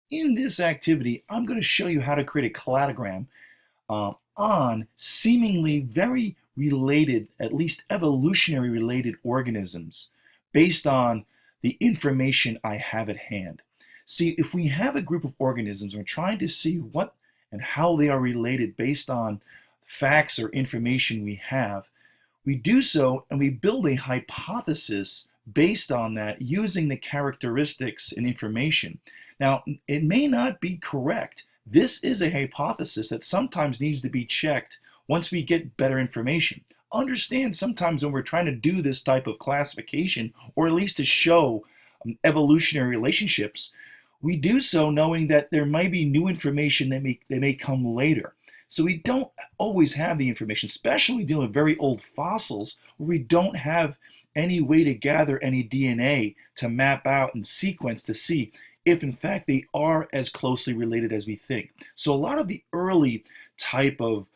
In this activity, I'm going to show you how to create a cladogram on seemingly very related, at least evolutionary related organisms based on the information I have at hand. See, if we have a group of organisms, we're trying to see what and how they are related based on facts or information we have. We do so and we build a hypothesis based on that using the characteristics and information. Now, it may not be correct. This is a hypothesis that sometimes needs to be checked once we get better information. Understand sometimes when we're trying to do this type of classification, or at least to show evolutionary relationships, we do so knowing that there might be new information that may come later. So we don't always have the information, especially dealing with very old fossils where we don't have any way to gather any DNA to map out and sequence to see if in fact they are as closely related as we think. So a lot of the early type of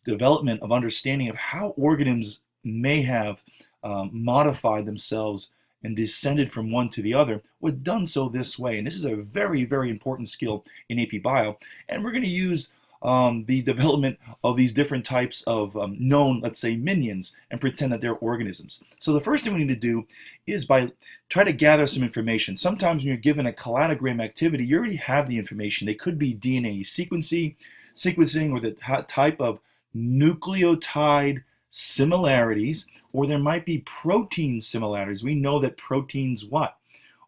development of understanding of how organisms may have modified themselves and descended from one to the other was done so this way. And this is a very, very important skill in AP Bio. And we're going to use the development of these different types of known, let's say, minions, and pretend that they're organisms. So the first thing we need to do is try to gather some information. Sometimes when you're given a cladogram activity, you already have the information. They could be DNA sequencing or the type of nucleotide similarities, or there might be protein similarities. We know that proteins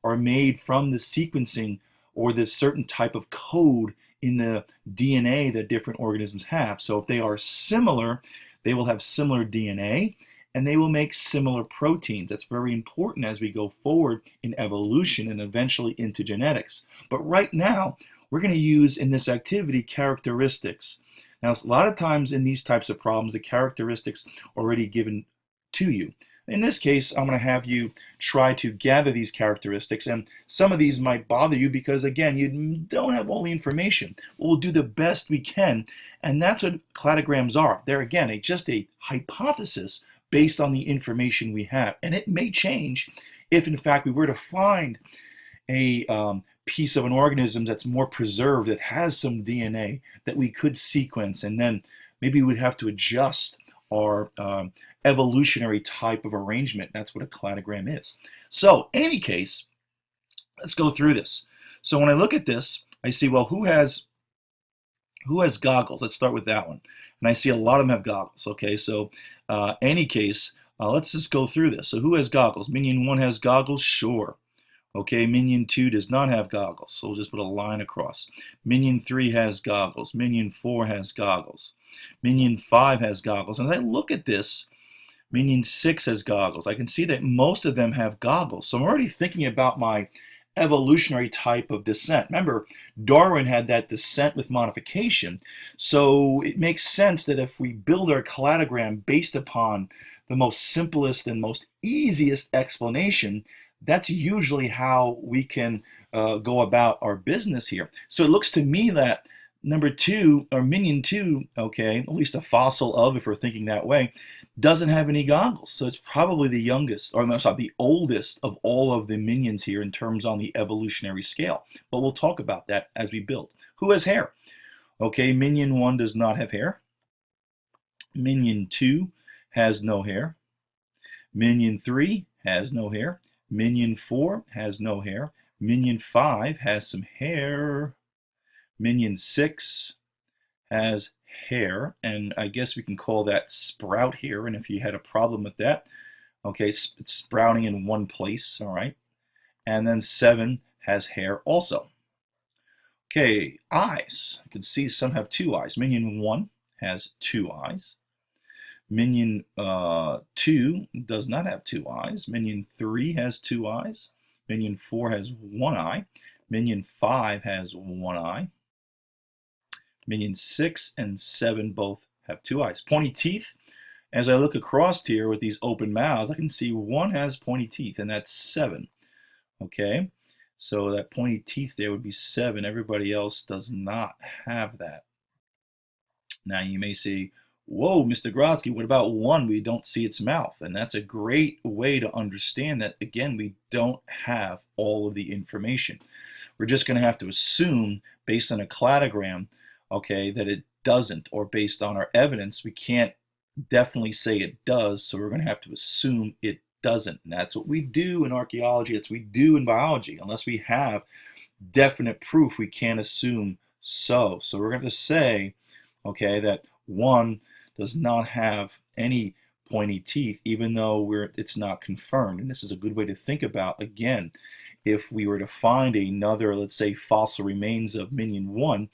are made from the sequencing or this certain type of code in the DNA that different organisms have. So if they are similar, they will have similar DNA and they will make similar proteins. That's very important as we go forward in evolution and eventually into genetics. But right now, we're going to use in this activity characteristics. Now, a lot of times in these types of problems, the characteristics are already given to you. In this case, I'm going to have you try to gather these characteristics, and some of these might bother you because, again, you don't have all the information. We'll do the best we can, and that's what cladograms are. They're, again, just a hypothesis based on the information we have, and it may change if, in fact, we were to find a piece of an organism that's more preserved, that has some DNA that we could sequence, and then maybe we'd have to adjust our evolutionary type of arrangement. That's what a cladogram is. So, in any case, let's go through this. So when I look at this, I see, well, who has goggles? Let's start with that one. And I see a lot of them have goggles. Okay, so any case, let's just go through this. So who has goggles? Minion 1 has goggles? Sure. Okay, Minion 2 does not have goggles, so we'll just put a line across. Minion 3 has goggles. Minion 4 has goggles. Minion 5 has goggles. And as I look at this, Minion 6 has goggles. I can see that most of them have goggles. So I'm already thinking about my evolutionary type of descent. Remember, Darwin had that descent with modification. So it makes sense that if we build our cladogram based upon the most simplest and most easiest explanation, that's usually how we can go about our business here. So it looks to me that number 2, or Minion 2, okay, at least a fossil of, if we're thinking that way, doesn't have any goggles. So it's probably the youngest, or I'm sorry, the oldest of all of the minions here in terms on the evolutionary scale. But we'll talk about that as we build. Who has hair? Okay, Minion 1 does not have hair. Minion 2 has no hair. Minion 3 has no hair. Minion 4 has no hair. Minion 5 has some hair. Minion 6 has hair, and I guess we can call that sprout here, and if you had a problem with that, okay, it's sprouting in one place, all right. And then 7 has hair also. Okay, eyes. I can see some have 2 eyes. Minion 1 has 2 eyes. Minion 2 does not have 2 eyes. Minion 3 has 2 eyes. Minion 4 has 1 eye. Minion 5 has 1 eye. Minion 6 and 7 both have 2 eyes. Pointy teeth. As I look across here with these open mouths, I can see 1 has pointy teeth, and that's 7. Okay, so that pointy teeth there would be 7. Everybody else does not have that. Now you may say, whoa, Mr. Grodsky, what about 1? We don't see its mouth. And that's a great way to understand that, again, we don't have all of the information. we're just going to have to assume based on a cladogram, okay, that it doesn't, or based on our evidence, we can't definitely say it does, so we're going to have to assume it doesn't. And that's what we do in archaeology, that's what we do in biology. Unless we have definite proof, we can't assume so. So we're going to say, okay, that one does not have any pointy teeth, even though it's not confirmed. And this is a good way to think about, again, if we were to find another, let's say, fossil remains of minion 1,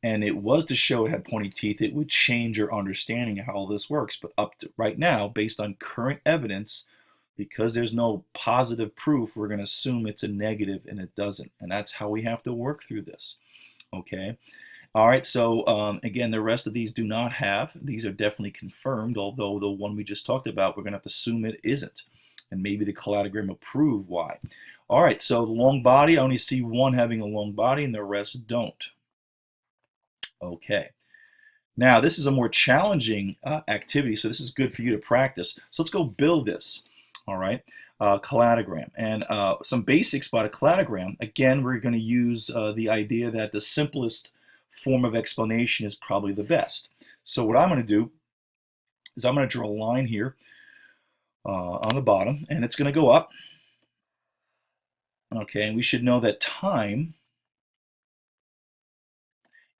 and it was to show it had pointy teeth, it would change your understanding of how all this works. But up to right now, based on current evidence, because there's no positive proof, we're going to assume it's a negative, and it doesn't. And that's how we have to work through this. Okay. All right. So again, the rest of these do not have. These are definitely confirmed, although the one we just talked about, we're going to have to assume it isn't. And maybe the cladogram will prove why. All right. So the long body, I only see one having a long body, and the rest don't. Okay. Now, this is a more challenging activity, so this is good for you to practice. So let's go build this. All right, cladogram. And some basics about a cladogram. Again, we're going to use the idea that the simplest form of explanation is probably the best. So what I'm going to do is I'm going to draw a line here on the bottom, and it's going to go up. Okay, and we should know that time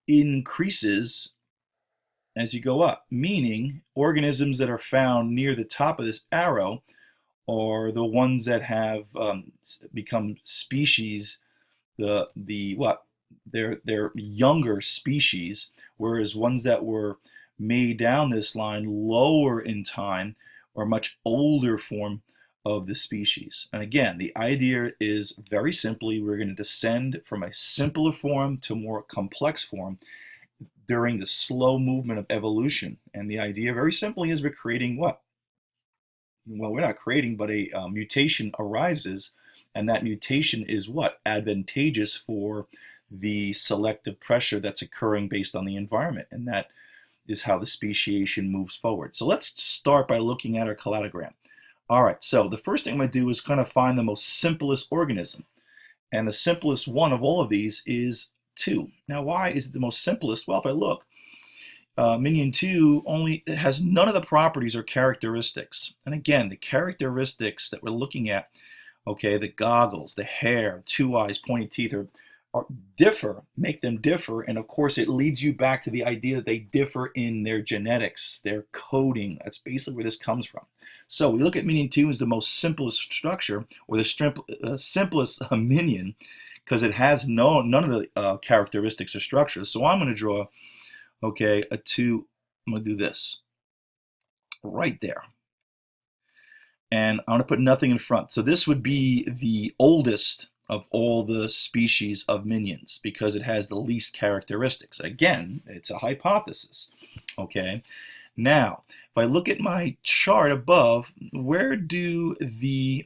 increases as you go up, meaning organisms that are found near the top of this arrow are the ones that have become species, they're younger species, whereas ones that were made down this line lower in time are much older form of the species. And again, the idea is very simply, we're going to descend from a simpler form to a more complex form during the slow movement of evolution. And the idea very simply is we're creating what? Well, we're not creating, but a mutation arises, and that mutation is what? Advantageous for the selective pressure that's occurring based on the environment, and that is how the speciation moves forward. So let's start by looking at our cladogram. All right, so the first thing I'm going to do is kind of find the most simplest organism, and the simplest one of all of these is 2. Now, why is it the most simplest? Well, if I look, minion 2 only has none of the properties or characteristics. And again, the characteristics that we're looking at, okay, the goggles, the hair, 2 eyes, pointy teeth make them differ. And of course, it leads you back to the idea that they differ in their genetics, their coding. That's basically where this comes from. So we look at minion 2 as the most simplest structure, or the simplest minion, because it has none of the characteristics or structures. So I'm going to draw, okay, a 2. I'm going to do this right there. And I'm going to put nothing in front. So this would be the oldest of all the species of minions because it has the least characteristics. Again, it's a hypothesis. Okay. Now, if I look at my chart above, where do the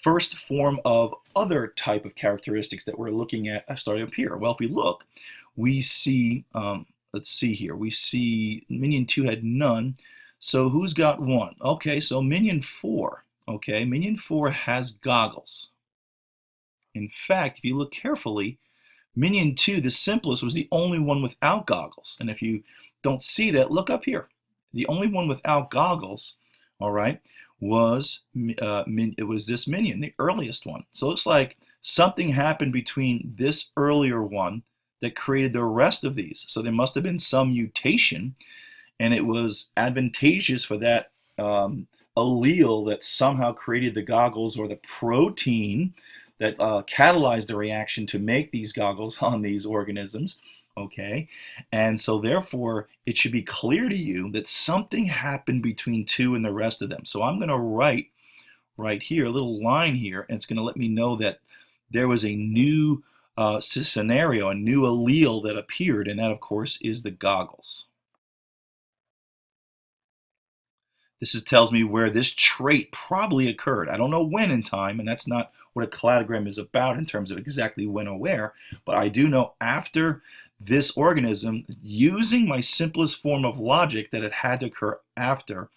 first form of other type of characteristics that we're looking at starting up here? Well, if we look, we see, let's see here, we see minion 2 had none. So who's got 1? Okay, so minion 4. Okay, minion 4 has goggles. In fact, if you look carefully, minion 2, the simplest, was the only one without goggles. And if you don't see that, look up here. The only one without goggles, all right, was it was this minion, the earliest one. So it looks like something happened between this earlier one that created the rest of these. So there must have been some mutation, and it was advantageous for that allele that somehow created the goggles, or the protein that catalyzed the reaction to make these goggles on these organisms. Okay, and so therefore it should be clear to you that something happened between 2 and the rest of them. So I'm going to write right here a little line here, and it's going to let me know that there was a new scenario, a new allele that appeared, and that of course is the goggles. This tells me where this trait probably occurred. I don't know when in time, and that's not what a cladogram is about in terms of exactly when or where, but I do know after this organism, using my simplest form of logic, that it had to occur after,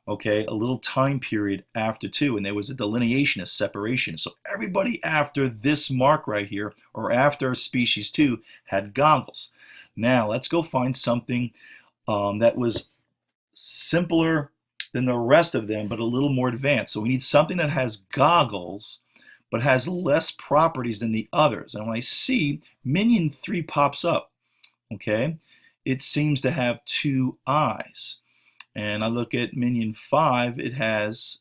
okay, a little time period after 2, and there was a delineation, a separation. So everybody after this mark right here, or after species 2, had goggles. Now let's go find something that was simpler than the rest of them, but a little more advanced. So we need something that has goggles, but has less properties than the others. And when I see minion 3 pops up, okay, it seems to have 2 eyes. And I look at minion 5, it has,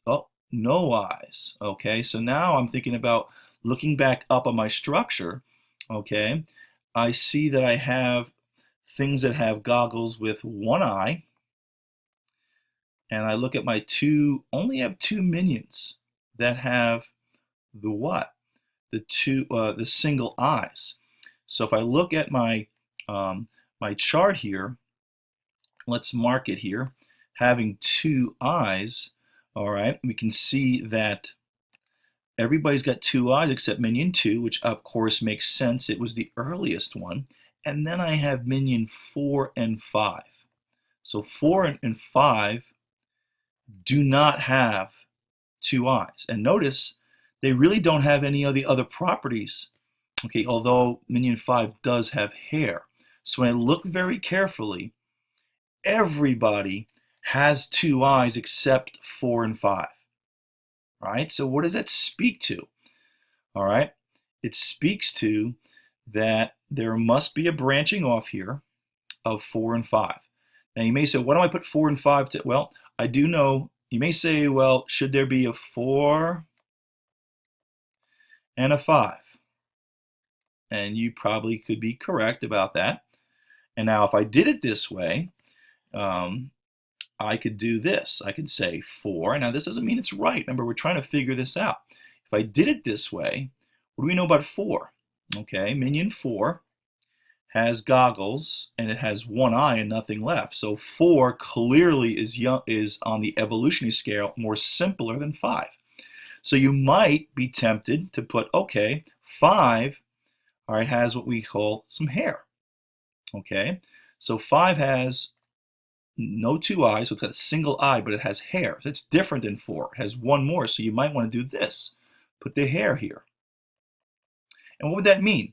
oh, no eyes. Okay, so now I'm thinking about looking back up on my structure. Okay, I see that I have things that have goggles with 1 eye, and I look at my only have 2 minions that have the what? The single eyes. So if I look at my my chart here, let's mark it here, having 2 eyes. All right, we can see that everybody's got 2 eyes except minion 2, which of course makes sense. It was the earliest one. And then I have minion 4 and 5. So 4 and 5 do not have 2 eyes. And notice they really don't have any of the other properties, okay, although minion 5 does have hair. So when I look very carefully, everybody has 2 eyes except 4 and 5. Right? So what does that speak to? All right, it speaks to that there must be a branching off here of 4 and 5. Now you may say, what do I put 4 and 5 to? Well, I do know, you may say, well, should there be a 4 and a 5? And you probably could be correct about that. And now if I did it this way, I could do this. I could say 4. Now this doesn't mean it's right. Remember, we're trying to figure this out. If I did it this way, what do we know about 4? Okay, minion 4 has goggles and it has 1 eye and nothing left. So 4 clearly is on the evolutionary scale more simpler than 5. So you might be tempted to put, okay, 5, all right, has what we call some hair. Okay, so 5 has no 2 eyes, so it's got a single eye, but it has hair. That's different than 4. It has 1 more, so you might want to do this. Put the hair here. And what would that mean?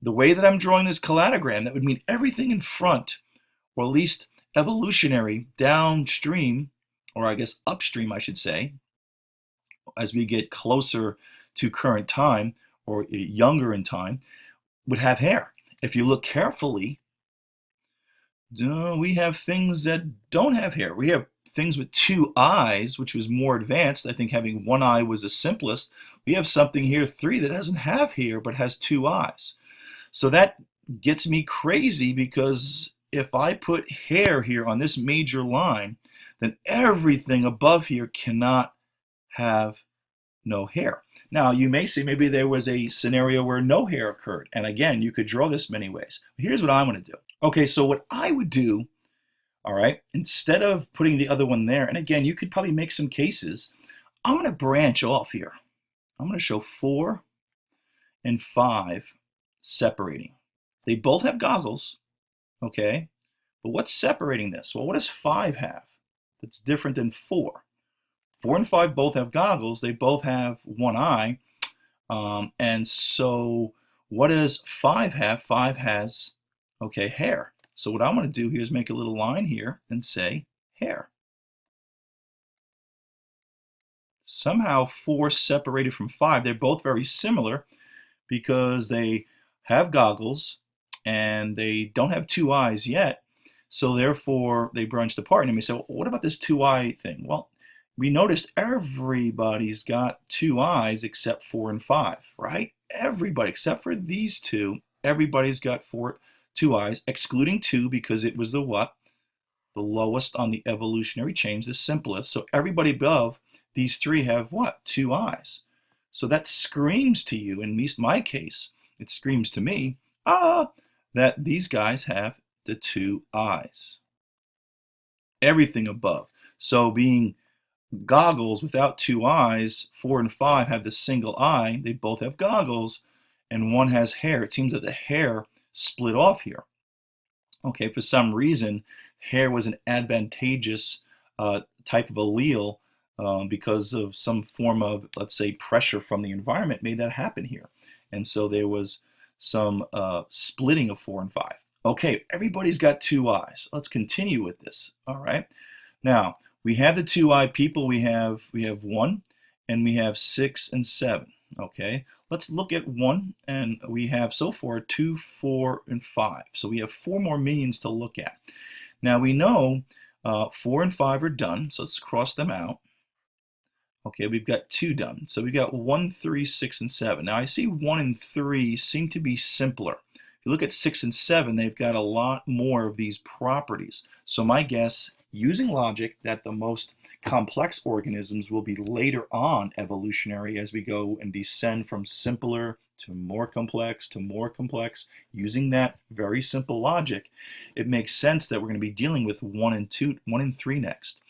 The way that I'm drawing this cladogram, that would mean everything in front, or at least evolutionary downstream, or I guess upstream, I should say, as we get closer to current time, or younger in time, would have hair. If you look carefully, we have things that don't have hair. We have things with 2 eyes, which was more advanced. I think having 1 eye was the simplest. We have something here, 3, that doesn't have hair but has 2 eyes. So that gets me crazy, because if I put hair here on this major line, then everything above here cannot have no hair. Now, you may say maybe there was a scenario where no hair occurred. And again, you could draw this many ways. Here's what I'm going to do. Okay, so what I would do, all right, instead of putting the other one there, and again, you could probably make some cases, I'm going to branch off here. I'm going to show 4 and 5 separating. They both have goggles, okay, but what's separating this? Well, what does 5 have that's different than 4? 4 and 5 both have goggles. They both have 1 eye. And so what does 5 have? 5 has, okay, hair. So what I'm going to do here is make a little line here and say hair. Somehow 4 separated from 5. They're both very similar because they have goggles and they don't have 2 eyes yet. So therefore they branched apart. And you may say, well, what about this 2-eye thing? Well, we noticed everybody's got 2 eyes except 4 and 5, right? Everybody, except for these 2, everybody's got 2 eyes, excluding 2 because it was the what? The lowest on the evolutionary change, the simplest. So everybody above these 3 have what? 2 eyes. So that screams to you, in at least my case, it screams to me, that these guys have the 2 eyes. Everything above. So being goggles without 2 eyes, 4 and 5 have the single eye. They both have goggles, and 1 has hair. It seems that the hair split off here. Okay, for some reason, hair was an advantageous type of allele because of some form of, let's say, pressure from the environment made that happen here. And so there was some splitting of 4 and 5. Okay, everybody's got two eyes. Let's continue with this. All right. Now, we have the two-eyed people. We have 1, and we have 6 and 7. Okay, let's look at 1, and we have so far 2, 4, and 5. So we have 4 more minions to look at. Now we know 4 and 5 are done, so let's cross them out. Okay, we've got 2 done. So we've got 1, 3, 6, and 7. Now I see 1 and 3 seem to be simpler. If you look at 6 and 7, they've got a lot more of these properties. So my guess, using logic, that the most complex organisms will be later on evolutionary as we go and descend from simpler to more complex to more complex. Using that very simple logic, it makes sense that we're going to be dealing with 1 and 3 next.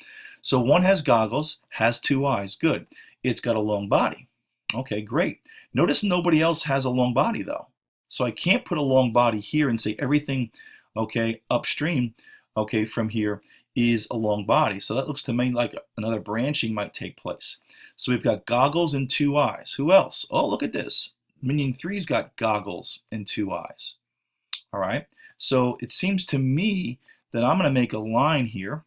So 1 has goggles, has 2 eyes. Good. It's got a long body. Okay, great. Notice nobody else has a long body though. So I can't put a long body here and say everything, okay, upstream, okay, from here is a long body. So that looks to me like another branching might take place. So we've got goggles and 2 eyes. Who else? Oh, look at this. Minion 3's got goggles and 2 eyes. All right. So it seems to me that I'm going to make a line here.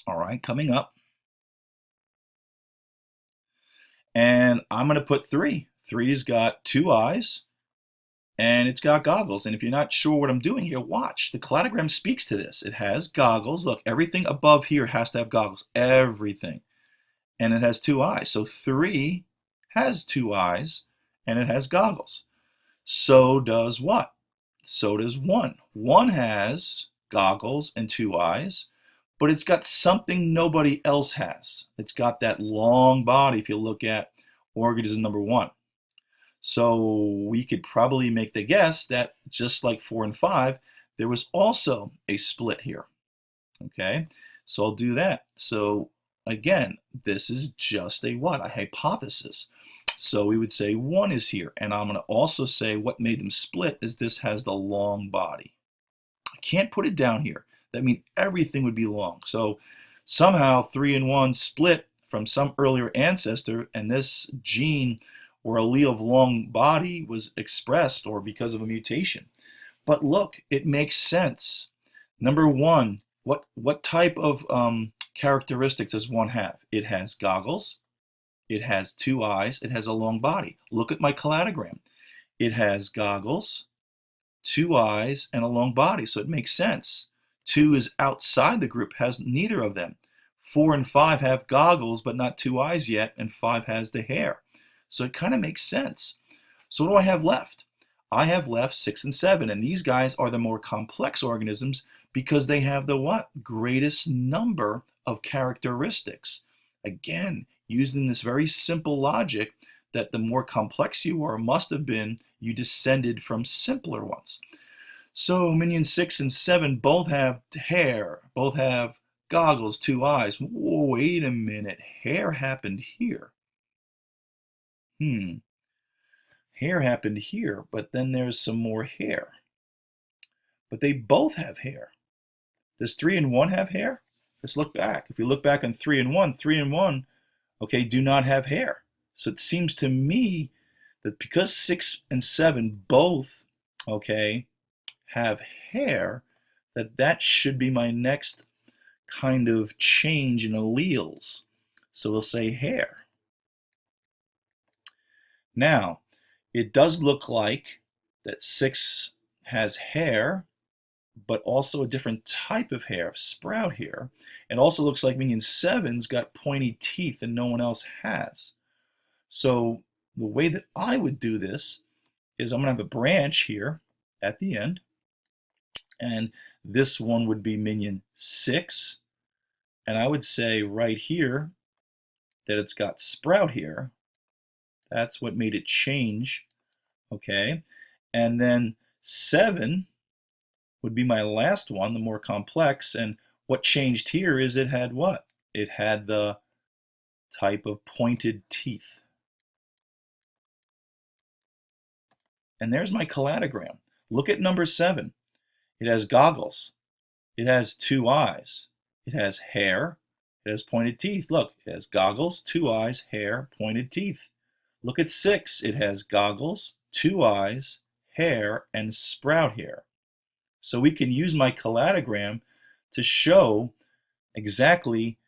All right, coming up. And I'm going to put 3. 3's got 2 eyes. And it's got goggles. And if you're not sure what I'm doing here, watch. The cladogram speaks to this. It has goggles. Look, everything above here has to have goggles. Everything. And it has 2 eyes. So 3 has 2 eyes, and it has goggles. So does what? So does 1. 1 has goggles and 2 eyes, but it's got something nobody else has. It's got that long body if you look at organism number 1. So we could probably make the guess that just like 4 and 5, there was also a split here. Okay, so I'll do that. So again, this is just a what? A hypothesis. So we would say 1 is here, and I'm going to also say what made them split is this has the long body. I can't put it down here. That means everything would be long. So somehow 3 and 1 split from some earlier ancestor, and this gene or allele of long body was expressed or because of a mutation. But look, it makes sense. Number 1, what type of characteristics does 1 have? It has goggles, it has 2 eyes, it has a long body. Look at my cladogram. It has goggles, 2 eyes, and a long body, so it makes sense. 2 is outside the group, has neither of them. 4 and 5 have goggles but not 2 eyes yet, and 5 has the hair. So it kind of makes sense. So what do I have left? I have left 6 and 7, and these guys are the more complex organisms because they have the what? Greatest number of characteristics. Again, using this very simple logic that the more complex you are, must have been, you descended from simpler ones. So minion 6 and 7 both have hair, both have goggles, 2 eyes. Whoa, wait a minute, hair happened here. Hair happened here, but then there's some more hair. But they both have hair. Does 3 and 1 have hair? Let's look back. If we look back on 3 and 1, okay, do not have hair. So it seems to me that because 6 and 7 both, okay, have hair, that should be my next kind of change in alleles. So we'll say hair. Now, it does look like that 6 has hair, but also a different type of hair, sprout hair. It also looks like minion 7's got pointy teeth and no one else has. So the way that I would do this is I'm going to have a branch here at the end, and this one would be minion 6, and I would say right here that it's got sprout here. That's what made it change, okay? And then 7 would be my last one, the more complex, and what changed here is it had what? It had the type of pointed teeth. And there's my cladogram. Look at number 7. It has goggles. It has 2 eyes. It has hair. It has pointed teeth. Look, it has goggles, 2 eyes, hair, pointed teeth. Look at 6. It has goggles, 2 eyes, hair, and sprout hair. So we can use my cladogram to show exactly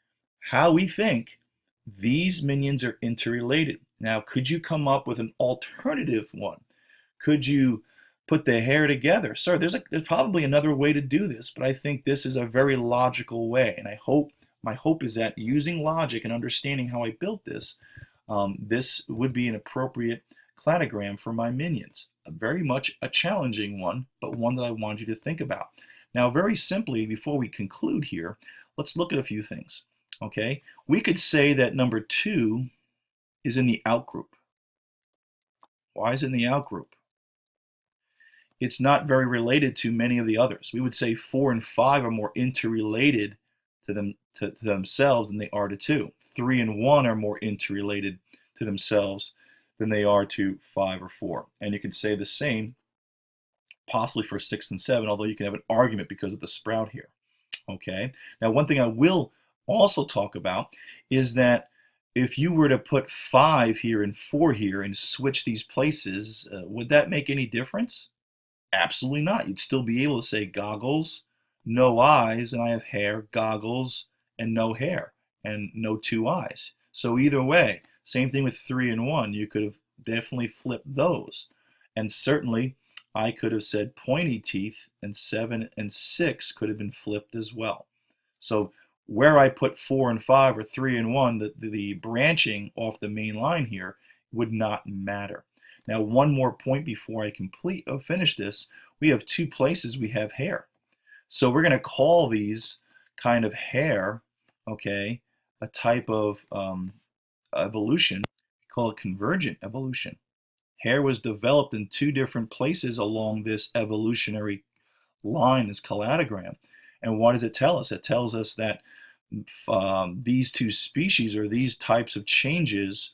how we think these minions are interrelated. Now, could you come up with an alternative one? Could you put the hair together? Sir, there's probably another way to do this, but I think this is a very logical way. And my hope is that using logic and understanding how I built this, this would be an appropriate cladogram for my minions. Very much a challenging one, but one that I want you to think about. Now, very simply, before we conclude here, let's look at a few things. Okay, we could say that number 2 is in the outgroup. Why is it in the outgroup? It's not very related to many of the others. We would say 4 and 5 are more interrelated to themselves than they are to 2. 3 and 1 are more interrelated to themselves than they are to 5 or 4. And you can say the same possibly for 6 and 7, although you can have an argument because of the sprout here. Okay. Now, one thing I will also talk about is that if you were to put 5 here and 4 here and switch these places, would that make any difference? Absolutely not. You'd still be able to say goggles, no eyes, and I have hair, goggles, and no hair, and no 2 eyes. So either way, same thing with 3 and 1. You could have definitely flipped those. And certainly, I could have said pointy teeth, and 7 and 6 could have been flipped as well. So where I put 4 and 5 or 3 and 1, the branching off the main line here would not matter. Now, one more point before I finish this. We have 2 places we have hair. So we're going to call these kind of hair, okay, a type of evolution. We call it convergent evolution. Hair was developed in 2 different places along this evolutionary line, this cladogram. And what does it tell us? It tells us that these 2 species or these types of changes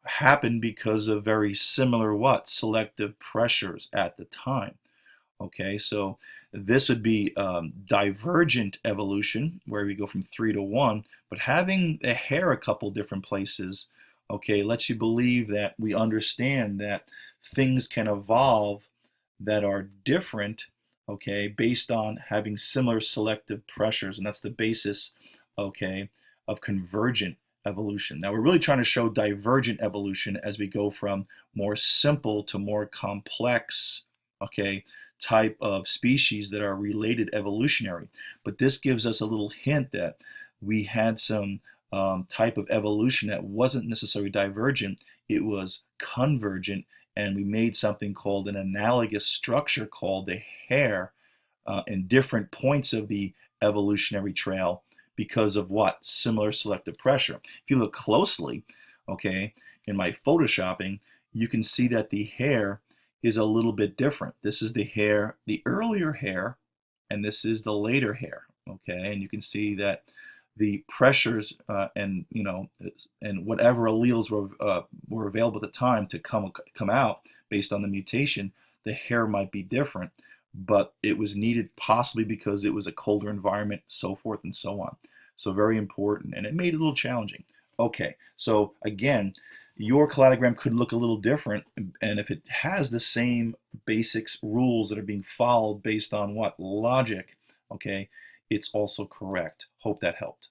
happen because of very similar selective pressures at the time. Okay, so this would be divergent evolution, where we go from 3 to 1, but having the hair a couple different places, okay, lets you believe that we understand that things can evolve that are different, okay, based on having similar selective pressures, and that's the basis, okay, of convergent evolution. Now, we're really trying to show divergent evolution as we go from more simple to more complex, okay, type of species that are related evolutionary. But this gives us a little hint that we had some type of evolution that wasn't necessarily divergent, it was convergent, and we made something called an analogous structure called the hair in different points of the evolutionary trail because of what? Similar selective pressure. If you look closely, okay, in my photoshopping, you can see that the hair is a little bit different. This is the hair, the earlier hair, and this is the later hair, okay? And you can see that the pressures and whatever alleles were available at the time to come out based on the mutation, the hair might be different, but it was needed possibly because it was a colder environment, so forth and so on. So very important, and it made it a little challenging. Okay, so again, your cladogram could look a little different, and if it has the same basics rules that are being followed based on what? Logic, okay, it's also correct. Hope that helped.